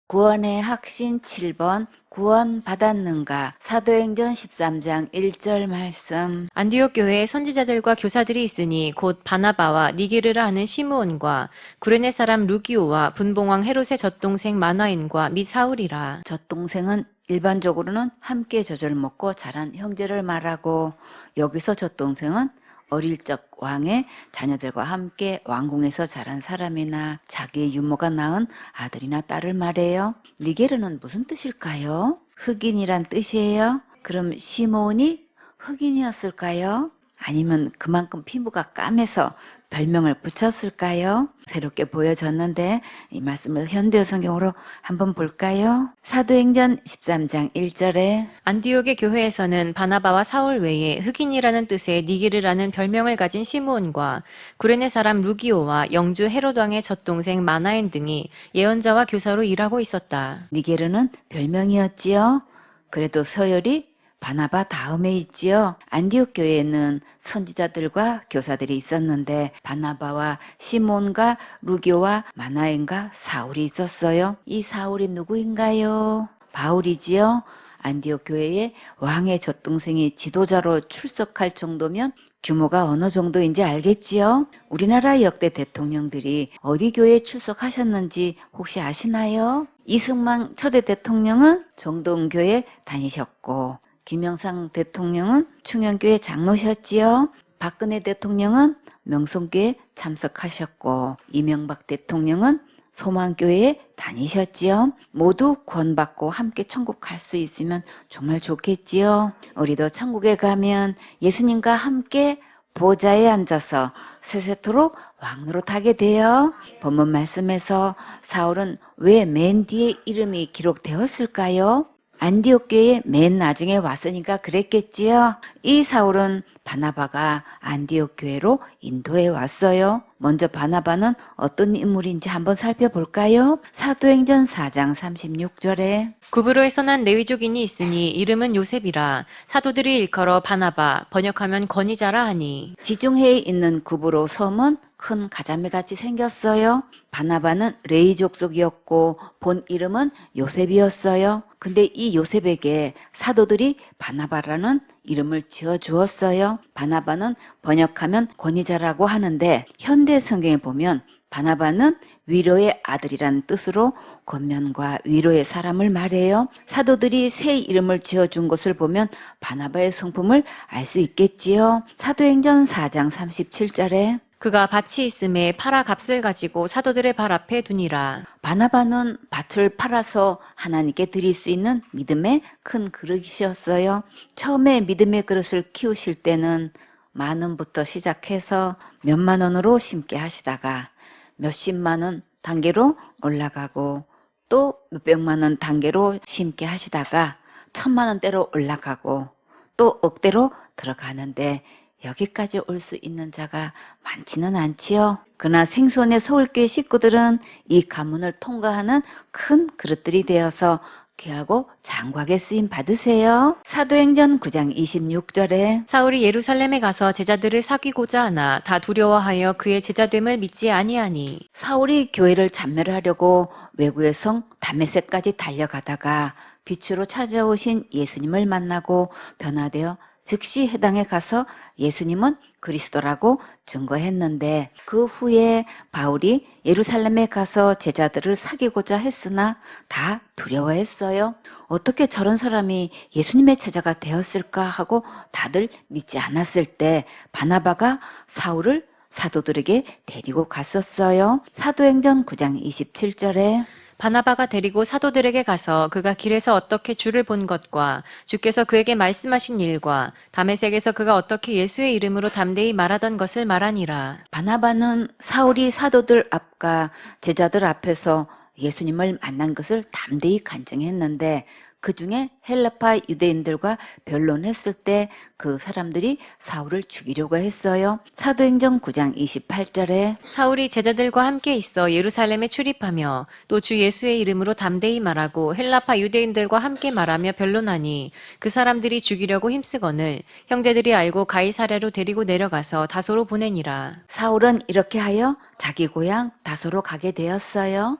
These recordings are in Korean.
구원의 확신 7번 구원 받았는가? 사도행전 13장 1절 말씀. 안디옥 교회에 선지자들과 교사들이 있으니 곧 바나바와 니게르라 하는 시므온과 구레네 사람 루기오와 분봉왕 헤롯의 젖동생 마나인과 및 사울이라. 젖동생은 일반적으로는 함께 젖을 먹고 자란 형제를 말하고, 여기서 젖동생은 어릴 적 왕의 자녀들과 함께 왕궁에서 자란 사람이나 자기의 유모가 낳은 아들이나 딸을 말해요. 니게르는 무슨 뜻일까요? 흑인이란 뜻이에요. 그럼 시므온이 흑인이었을까요? 아니면 그만큼 피부가 까매서 별명을 붙였을까요? 새롭게 보여졌는데 이 말씀을 현대 성경으로 한번 볼까요? 사도행전 13장 1절에 안디옥의 교회에서는 바나바와 사울 외에 흑인이라는 뜻의 니게르라는 별명을 가진 시므온과 구레네 사람 루기오와 영주 헤롯 왕의 젖동생 마나인 등이 예언자와 교사로 일하고 있었다. 니게르는 별명이었지요. 그래도 서열이 바나바 다음에 있지요. 안디옥 교회에는 선지자들과 교사들이 있었는데 바나바와 시몬과 루기오와 마나엔과 사울이 있었어요. 이 사울이 누구인가요? 바울이지요. 안디옥 교회에 왕의 젖동생이 지도자로 출석할 정도면 규모가 어느 정도인지 알겠지요? 우리나라 역대 대통령들이 어디 교회에 출석하셨는지 혹시 아시나요? 이승만 초대 대통령은 정동교회 다니셨고, 김영삼 대통령은 충현교회 장로셨지요. 박근혜 대통령은 명성교회 참석하셨고, 이명박 대통령은 소망교회에 다니셨지요. 모두 구원받고 함께 천국 갈 수 있으면 정말 좋겠지요. 우리도 천국에 가면 예수님과 함께 보좌에 앉아서 세세토록 왕노릇하게 돼요. 본문 말씀에서 사울은 왜 맨 뒤에 이름이 기록되었을까요? 안디옥 교회에 맨 나중에 왔으니까 그랬겠지요. 이 사울은 바나바가 안디옥 교회로 인도해 왔어요. 먼저 바나바는 어떤 인물인지 한번 살펴볼까요? 사도행전 4장 36절에 구브로에서 난 레위족인이 있으니 이름은 요셉이라. 사도들이 일컬어 바나바, 번역하면 권위자라 하니. 지중해에 있는 구브로 섬은 큰 가자미같이 생겼어요. 바나바는 레위 족속이었고 본 이름은 요셉이었어요. 근데 이 요셉에게 사도들이 바나바라는 이름을 지어 주었어요. 바나바는 번역하면 권위자라고 하는데 현대 성경에 보면 바나바는 위로의 아들이라는 뜻으로 권면과 위로의 사람을 말해요. 사도들이 새 이름을 지어준 것을 보면 바나바의 성품을 알 수 있겠지요. 사도행전 4장 37절에 그가 밭이 있음에 팔아 값을 가지고 사도들의 발 앞에 두니라. 바나바는 밭을 팔아서 하나님께 드릴 수 있는 믿음의 큰 그릇이었어요. 처음에 믿음의 그릇을 키우실 때는 만 원부터 시작해서 몇만 원으로 심게 하시다가 몇십만 원 단계로 올라가고 또 몇백만 원 단계로 심게 하시다가 천만 원대로 올라가고 또 억대로 들어가는데 여기까지 올 수 있는 자가 많지는 않지요. 그러나 생수원의 서울교회 식구들은 이 가문을 통과하는 큰 그릇들이 되어서 귀하고 장구하게 쓰임 받으세요. 사도행전 9장 26절에 사울이 예루살렘에 가서 제자들을 사귀고자 하나 다 두려워하여 그의 제자됨을 믿지 아니하니. 사울이 교회를 참멸하려고 외구의 성 다메섹까지 달려가다가 빛으로 찾아오신 예수님을 만나고 변화되어 즉시 해당에 가서 예수님은 그리스도라고 증거했는데, 그 후에 바울이 예루살렘에 가서 제자들을 사귀고자 했으나 다 두려워했어요. 어떻게 저런 사람이 예수님의 제자가 되었을까 하고 다들 믿지 않았을 때 바나바가 사울을 사도들에게 데리고 갔었어요. 사도행전 9장 27절에 바나바가 데리고 사도들에게 가서 그가 길에서 어떻게 주를 본 것과 주께서 그에게 말씀하신 일과 다메섹에서 그가 어떻게 예수의 이름으로 담대히 말하던 것을 말하니라. 바나바는 사울이 사도들 앞과 제자들 앞에서 예수님을 만난 것을 담대히 간증했는데, 그 중에 헬라파 유대인들과 변론했을 때 그 사람들이 사울을 죽이려고 했어요. 사도행전 9장 28절에 사울이 제자들과 함께 있어 예루살렘에 출입하며 또 주 예수의 이름으로 담대히 말하고 헬라파 유대인들과 함께 말하며 변론하니 그 사람들이 죽이려고 힘쓰거늘 형제들이 알고 가이사랴로 데리고 내려가서 다소로 보내니라. 사울은 이렇게 하여 자기 고향 다소로 가게 되었어요.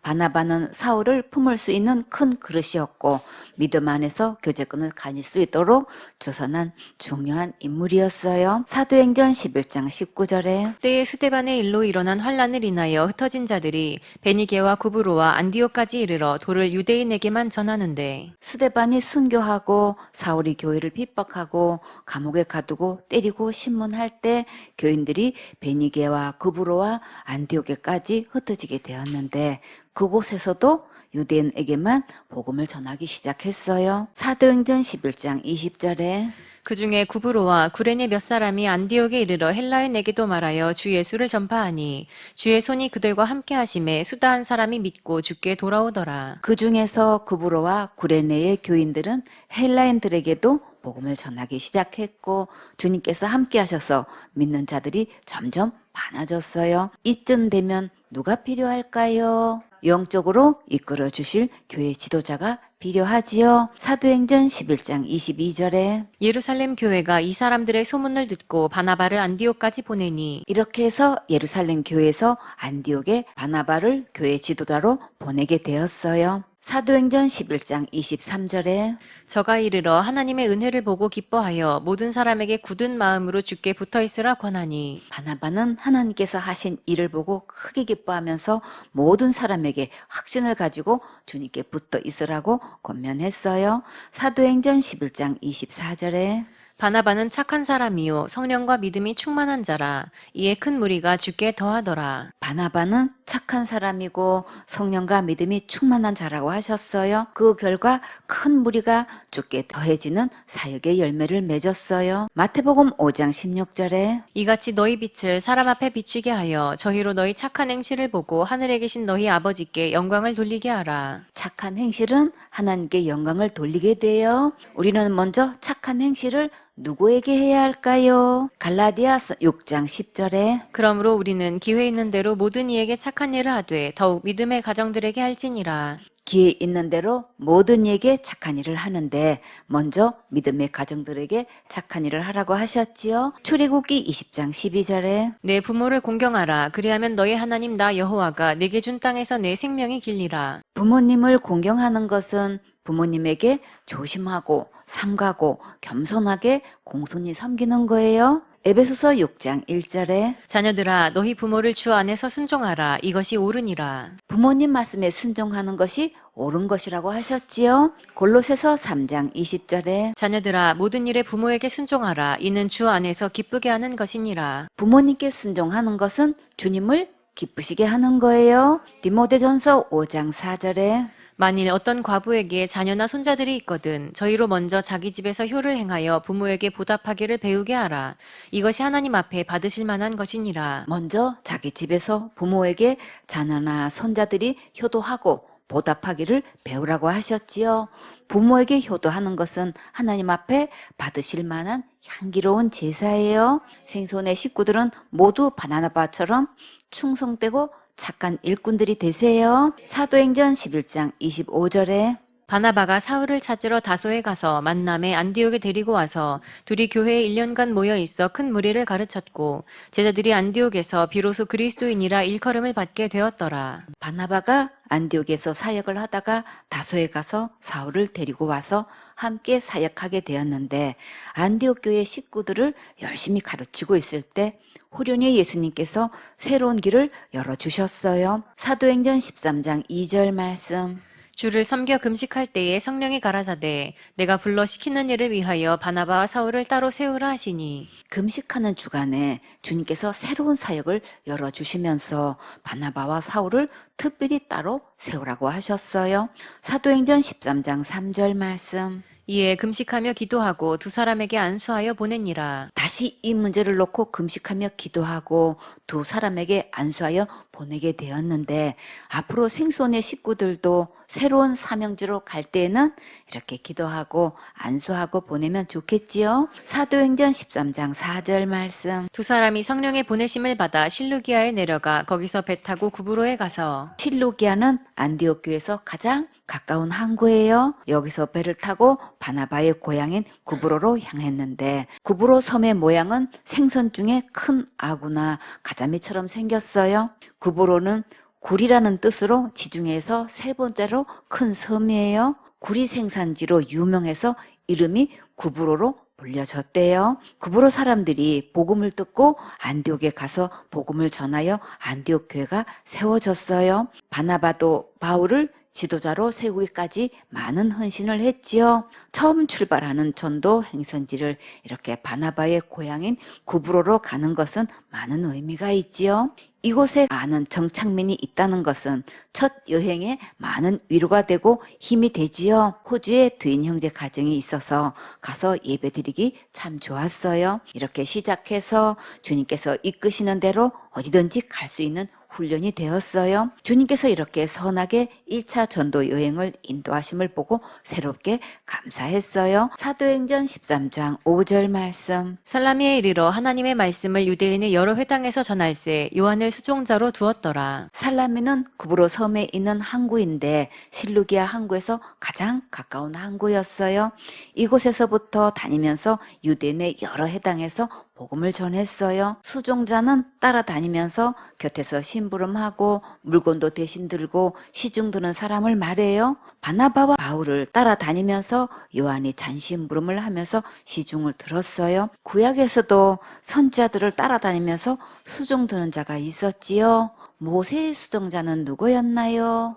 바나바는 사울을 품을 수 있는 큰 그릇이었고 믿음 안에서 교제권을 가질 수 있도록 조선한 중요한 인물이었어요. 사도행전 11장 19절에 때에 스데반의 일로 일어난 환란을 인하여 흩어진 자들이 베니게와 구브로와 안디오까지 이르러 도를 유대인에게만 전하는데 스데반이 순교하고 사울이 교회를 핍박하고 감옥에 가두고 때리고 신문할 때 교인들이 베니게와 구브로와 안디옥에까지 흩어지게 되었는데 그곳에서도 유대인에게만 복음을 전하기 시작했어요. 사도행전 11장 20절에 그 중에 구브로와 구레네 몇 사람이 안디옥에 이르러 헬라인에게도 말하여 주 예수를 전파하니 주의 손이 그들과 함께 하심에 수다 한 사람이 믿고 주께 돌아오더라. 그 중에서 구브로와 구레네의 교인들은 헬라인들에게도 복음을 전하기 시작했고 주님께서 함께 하셔서 믿는 자들이 점점 많아졌어요. 이쯤 되면 누가 필요할까요? 영적으로 이끌어 주실 교회 지도자가 필요하지요. 사도행전 11장 22절에 예루살렘 교회가 이 사람들의 소문을 듣고 바나바를 안디옥까지 보내니 이렇게 해서 예루살렘 교회에서 안디옥에 바나바를 교회 지도자로 보내게 되었어요. 사도행전 11장 23절에 저가 이르러 하나님의 은혜를 보고 기뻐하여 모든 사람에게 굳은 마음으로 주께 붙어 있으라 권하니 바나바는 하나님께서 하신 일을 보고 크게 기뻐하면서 모든 사람에게 확신을 가지고 주님께 붙어 있으라고 권면했어요. 사도행전 11장 24절에 바나바는 착한 사람이요 성령과 믿음이 충만한 자라 이에 큰 무리가 주께 더하더라. 바나바는 착한 사람이고 성령과 믿음이 충만한 자라고 하셨어요. 그 결과 큰 무리가 주께 더해지는 사역의 열매를 맺었어요. 마태복음 5장 16절에 이같이 너희 빛을 사람 앞에 비추게 하여 저희로 너희 착한 행실을 보고 하늘에 계신 너희 아버지께 영광을 돌리게 하라. 착한 행실은 하나님께 영광을 돌리게 돼요. 우리는 먼저 착한 행실을 누구에게 해야 할까요? 갈라디아서 6장 10절에 그러므로 우리는 기회 있는 대로 모든 이에게 착한 일을 하되 더욱 믿음의 가정들에게 할지니라. 기회 있는 대로 모든 이에게 착한 일을 하는데 먼저 믿음의 가정들에게 착한 일을 하라고 하셨지요. 출애굽기 20장 12절에 내 부모를 공경하라. 그리하면 너희 하나님 나 여호와가 내게 준 땅에서 내 생명이 길리라. 부모님을 공경하는 것은 부모님에게 조심하고 삼가고 겸손하게 공손히 섬기는 거예요. 에베소서 6장 1절에 자녀들아 너희 부모를 주 안에서 순종하라. 이것이 옳으니라. 부모님 말씀에 순종하는 것이 옳은 것이라고 하셨지요. 골로새서 3장 20절에 자녀들아 모든 일에 부모에게 순종하라. 이는 주 안에서 기쁘게 하는 것이니라. 부모님께 순종하는 것은 주님을 기쁘시게 하는 거예요. 디모데전서 5장 4절에 만일 어떤 과부에게 자녀나 손자들이 있거든 저희로 먼저 자기 집에서 효를 행하여 부모에게 보답하기를 배우게 하라. 이것이 하나님 앞에 받으실 만한 것이니라. 먼저 자기 집에서 부모에게 자녀나 손자들이 효도하고 보답하기를 배우라고 하셨지요. 부모에게 효도하는 것은 하나님 앞에 받으실 만한 향기로운 제사예요. 생손의 식구들은 모두 바나바처럼 충성되고 착한 일꾼들이 되세요. 사도행전 11장 25절에 바나바가 사울을 찾으러 다소에 가서 만남에 안디옥에 데리고 와서 둘이 교회에 1년간 모여 있어 큰 무리를 가르쳤고 제자들이 안디옥에서 비로소 그리스도인이라 일컬음을 받게 되었더라. 바나바가 안디옥에서 사역을 하다가 다소에 가서 사울을 데리고 와서 함께 사역하게 되었는데 안디옥 교회 식구들을 열심히 가르치고 있을 때 호련히 예수님께서 새로운 길을 열어주셨어요. 사도행전 13장 2절 말씀 주를 섬겨 금식할 때에 성령이 가라사대 내가 불러 시키는 일을 위하여 바나바와 사울을 따로 세우라 하시니 금식하는 주간에 주님께서 새로운 사역을 열어주시면서 바나바와 사울을 특별히 따로 세우라고 하셨어요. 사도행전 13장 3절 말씀 이에 금식하며 기도하고 두 사람에게 안수하여 보내니라. 다시 이 문제를 놓고 금식하며 기도하고 두 사람에게 안수하여 보내게 되었는데 앞으로 생손의 식구들도 새로운 사명지로 갈 때에는 이렇게 기도하고 안수하고 보내면 좋겠지요. 사도행전 13장 4절 말씀 두 사람이 성령의 보내심을 받아 실루기아에 내려가 거기서 배 타고 구브로에 가서 실루기아는 안디옥 교에서 가장 가까운 항구예요. 여기서 배를 타고 바나바의 고향인 구브로로 향했는데 구브로 섬의 모양은 생선 중에 큰 아구나 가자미처럼 생겼어요. 구브로는 구리라는 뜻으로 지중해에서 세 번째로 큰 섬이에요. 구리 생산지로 유명해서 이름이 구브로로 불려졌대요. 구브로 사람들이 복음을 듣고 안디옥에 가서 복음을 전하여 안디옥 교회가 세워졌어요. 바나바도 바울을 지도자로 세우기까지 많은 헌신을 했지요. 처음 출발하는 전도 행선지를 이렇게 바나바의 고향인 구브로로 가는 것은 많은 의미가 있지요. 이곳에 많은 정착민이 있다는 것은 첫 여행에 많은 위로가 되고 힘이 되지요. 호주에 트윈 형제 가정이 있어서 가서 예배드리기 참 좋았어요. 이렇게 시작해서 주님께서 이끄시는 대로 어디든지 갈 수 있는 훈련이 되었어요. 주님께서 이렇게 선하게 1차 전도 여행을 인도하심을 보고 새롭게 감사했어요. 사도행전 13장 5절 말씀. 살라미에 이르러 하나님의 말씀을 유대인의 여러 회당에서 전할세 요한을 수종자로 두었더라. 살라미는 구브로 섬에 있는 항구인데 실루기아 항구에서 가장 가까운 항구였어요. 이곳에서부터 다니면서 유대인의 여러 회당에서 복음을 전했어요. 수종자는 따라다니면서 곁에서 심부름하고 물건도 대신 들고 시중 드는 사람을 말해요. 바나바와 바울을 따라다니면서 요한이 잔심부름을 하면서 시중을 들었어요. 구약에서도 선지자들을 따라다니면서 수종 드는 자가 있었지요. 모세의 수종자는 누구였나요?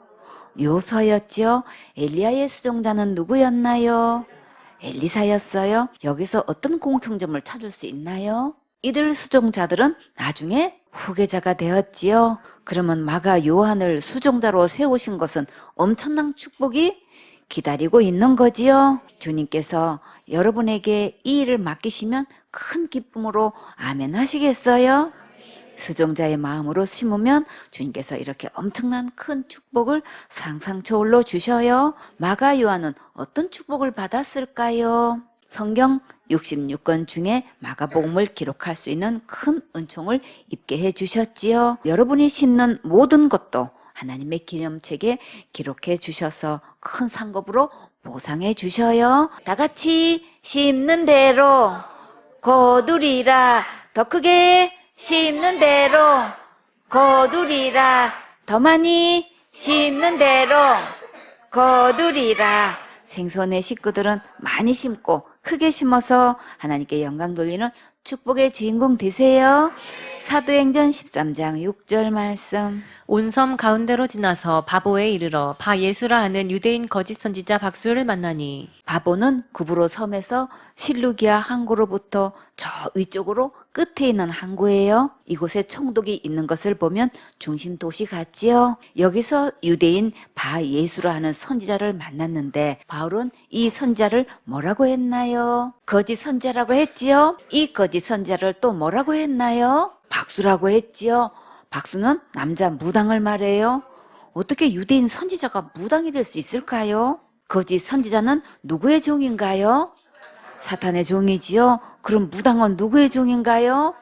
요수아였지요. 엘리야의 수종자는 누구였나요? 엘리사였어요. 여기서 어떤 공통점을 찾을 수 있나요? 이들 수종자들은 나중에 후계자가 되었지요. 그러면 마가 요한을 수종자로 세우신 것은 엄청난 축복이 기다리고 있는 거지요. 주님께서 여러분에게 이 일을 맡기시면 큰 기쁨으로 아멘 하시겠어요? 수종자의 마음으로 심으면 주님께서 이렇게 엄청난 큰 축복을 상상초월로 주셔요. 마가 요한은 어떤 축복을 받았을까요? 성경 66권 중에 마가복음을 기록할 수 있는 큰 은총을 입게 해주셨지요. 여러분이 심는 모든 것도 하나님의 기념책에 기록해 주셔서 큰 상급으로 보상해 주셔요. 다 같이 심는 대로 거두리라. 더 크게 심는 대로 거두리라. 더 많이 심는 대로 거두리라. 생선의 식구들은 많이 심고 크게 심어서 하나님께 영광 돌리는 축복의 주인공 되세요. 사도행전 13장 6절 말씀. 온 섬 가운데로 지나서 바보에 이르러 바 예수라 하는 유대인 거짓 선지자 박수를 만나니 바보는 구브로 섬에서 실루기아 항구로부터 저 위쪽으로 끝에 있는 항구예요. 이곳에 총독이 있는 것을 보면 중심 도시 같지요. 여기서 유대인 바 예수라 하는 선지자를 만났는데 바울은 이 선지자를 뭐라고 했나요? 거짓 선지자라고 했지요. 이 거짓 선지자를 또 뭐라고 했나요? 박수라고 했지요. 박수는 남자 무당을 말해요. 어떻게 유대인 선지자가 무당이 될 수 있을까요? 거짓 선지자는 누구의 종인가요? 사탄의 종이지요. 그럼 무당은 누구의 종인가요?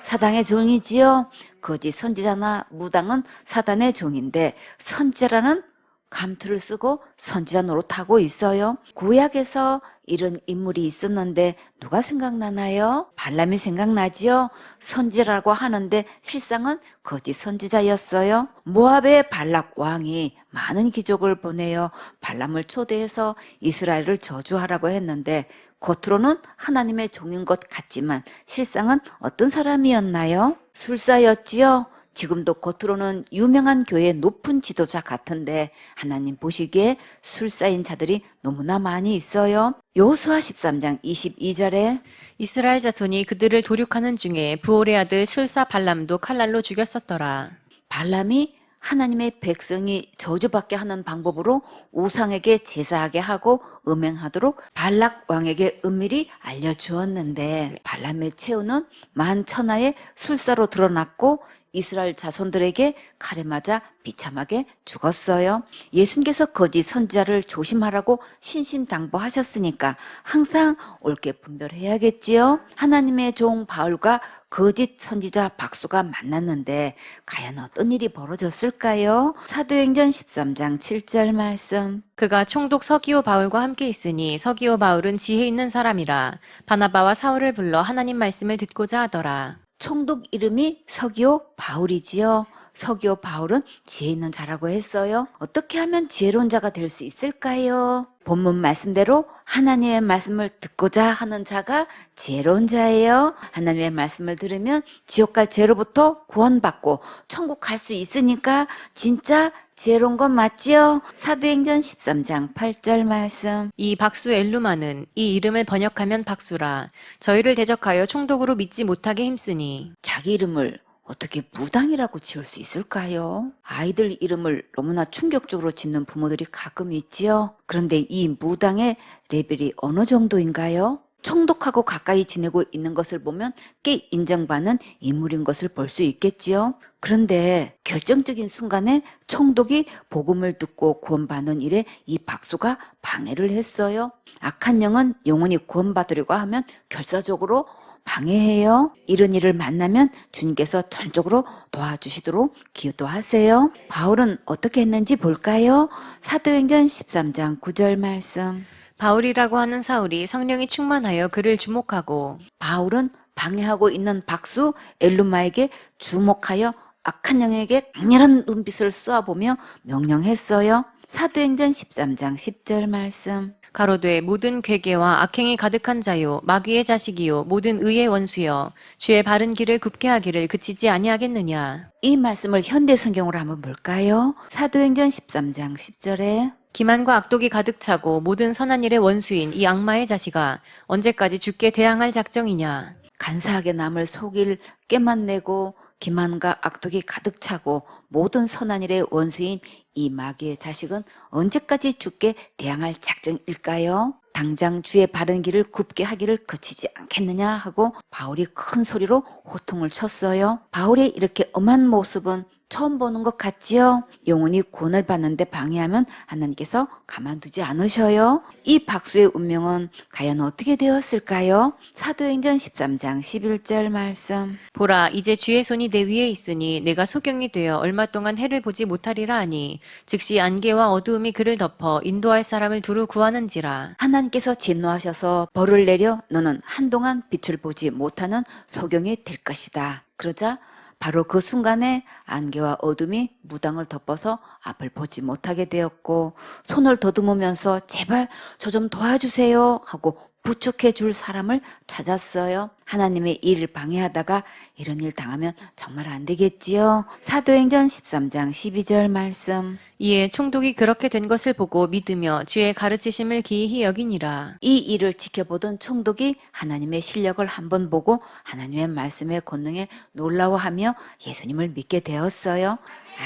사단의 종이지요. 거짓 선지자나 무당은 사단의 종인데 선지자라는 감투를 쓰고 선지자 노릇하고 있어요. 구약에서 이런 인물이 있었는데 누가 생각나나요? 발람이 생각나지요. 선지자라고 하는데 실상은 거짓 선지자였어요. 모압의 발락 왕이 많은 기적을 보내어 발람을 초대해서 이스라엘을 저주하라고 했는데 겉으로는 하나님의 종인 것 같지만 실상은 어떤 사람이었나요? 술사였지요. 지금도 겉으로는 유명한 교회의 높은 지도자 같은데 하나님 보시기에 술사인 자들이 너무나 많이 있어요. 여호수아 13장 22절에 이스라엘 자손이 그들을 도륙하는 중에 부올의 아들 술사 발람도 칼날로 죽였었더라. 발람이 하나님의 백성이 저주받게 하는 방법으로 우상에게 제사하게 하고 음행하도록 발락 왕에게 은밀히 알려주었는데 발람의 최후는 만천하의 술사로 드러났고 이스라엘 자손들에게 칼에 맞아 비참하게 죽었어요. 예수님께서 거짓 선지자를 조심하라고 신신당부하셨으니까 항상 옳게 분별해야겠지요. 하나님의 종 바울과 거짓 선지자 박수가 만났는데 과연 어떤 일이 벌어졌을까요? 사도행전 13장 7절 말씀. 그가 총독 서기오 바울과 함께 있으니 서기오 바울은 지혜 있는 사람이라 바나바와 사울을 불러 하나님 말씀을 듣고자 하더라. 총독 이름이 서기오 바울이지요. 서기오 바울은 지혜 있는 자라고 했어요. 어떻게 하면 지혜로운 자가 될 수 있을까요? 본문 말씀대로 하나님의 말씀을 듣고자 하는 자가 지혜로운 자예요. 하나님의 말씀을 들으면 지옥 갈 죄로부터 구원받고 천국 갈 수 있으니까 진짜 지혜로운 건 맞지요? 사도행전 13장 8절 말씀. 이 박수 엘루마는 이 이름을 번역하면 박수라. 저희를 대적하여 총독으로 믿지 못하게 힘쓰니. 자기 이름을 어떻게 무당이라고 지을 수 있을까요? 아이들 이름을 너무나 충격적으로 짓는 부모들이 가끔 있지요. 그런데 이 무당의 레벨이 어느 정도인가요? 총독하고 가까이 지내고 있는 것을 보면 꽤 인정받는 인물인 것을 볼 수 있겠지요. 그런데 결정적인 순간에 총독이 복음을 듣고 구원받는 일에 이 박수가 방해를 했어요. 악한 영은 영혼이 구원받으려고 하면 결사적으로 방해해요. 이런 일을 만나면 주님께서 전적으로 도와주시도록 기도하세요. 바울은 어떻게 했는지 볼까요? 사도행전 13장 9절 말씀. 바울이라고 하는 사울이 성령이 충만하여 그를 주목하고. 바울은 방해하고 있는 박수 엘루마에게 주목하여 악한 영에게 강렬한 눈빛을 쏘아보며 명령했어요. 사도행전 13장 10절 말씀. 가로되 모든 괴계와 악행이 가득한 자요 마귀의 자식이요 모든 의의 원수여 주의 바른 길을 굽게 하기를 그치지 아니하겠느냐. 이 말씀을 현대 성경으로 한번 볼까요? 사도행전 13장 10절에 기만과 악독이 가득 차고 모든 선한 일의 원수인 이 악마의 자식아 언제까지 주께 대항할 작정이냐. 간사하게 남을 속일 깨만 내고 기만과 악독이 가득 차고 모든 선한 일의 원수인 이 마귀의 자식은 언제까지 주께 대항할 작정일까요? 당장 주의 바른 길을 굽게 하기를 그치지 않겠느냐 하고 바울이 큰 소리로 호통을 쳤어요. 바울의 이렇게 엄한 모습은 처음 보는 것 같지요? 영혼이 구원을 받는데 방해하면 하나님께서 가만두지 않으셔요. 이 박수의 운명은 과연 어떻게 되었을까요? 사도행전 13장 11절 말씀. 보라 이제 주의 손이 내 위에 있으니 내가 소경이 되어 얼마 동안 해를 보지 못하리라 하니 즉시 안개와 어두움이 그를 덮어 인도할 사람을 두루 구하는지라. 하나님께서 진노하셔서 벌을 내려 너는 한동안 빛을 보지 못하는 소경이 될 것이다. 그러자 바로 그 순간에 안개와 어둠이 무당을 덮어서 앞을 보지 못하게 되었고 손을 더듬으면서 제발 저 좀 도와주세요 하고 부축해 줄 사람을 찾았어요. 하나님의 일을 방해하다가 이런 일 당하면 정말 안 되겠지요. 사도행전 13장 12절 말씀. 이에 총독이 그렇게 된 것을 보고 믿으며 주의 가르치심을 기이히 여기니라. 이 일을 지켜보던 총독이 하나님의 실력을 한번 보고 하나님의 말씀의 권능에 놀라워하며 예수님을 믿게 되었어요.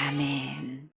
아멘.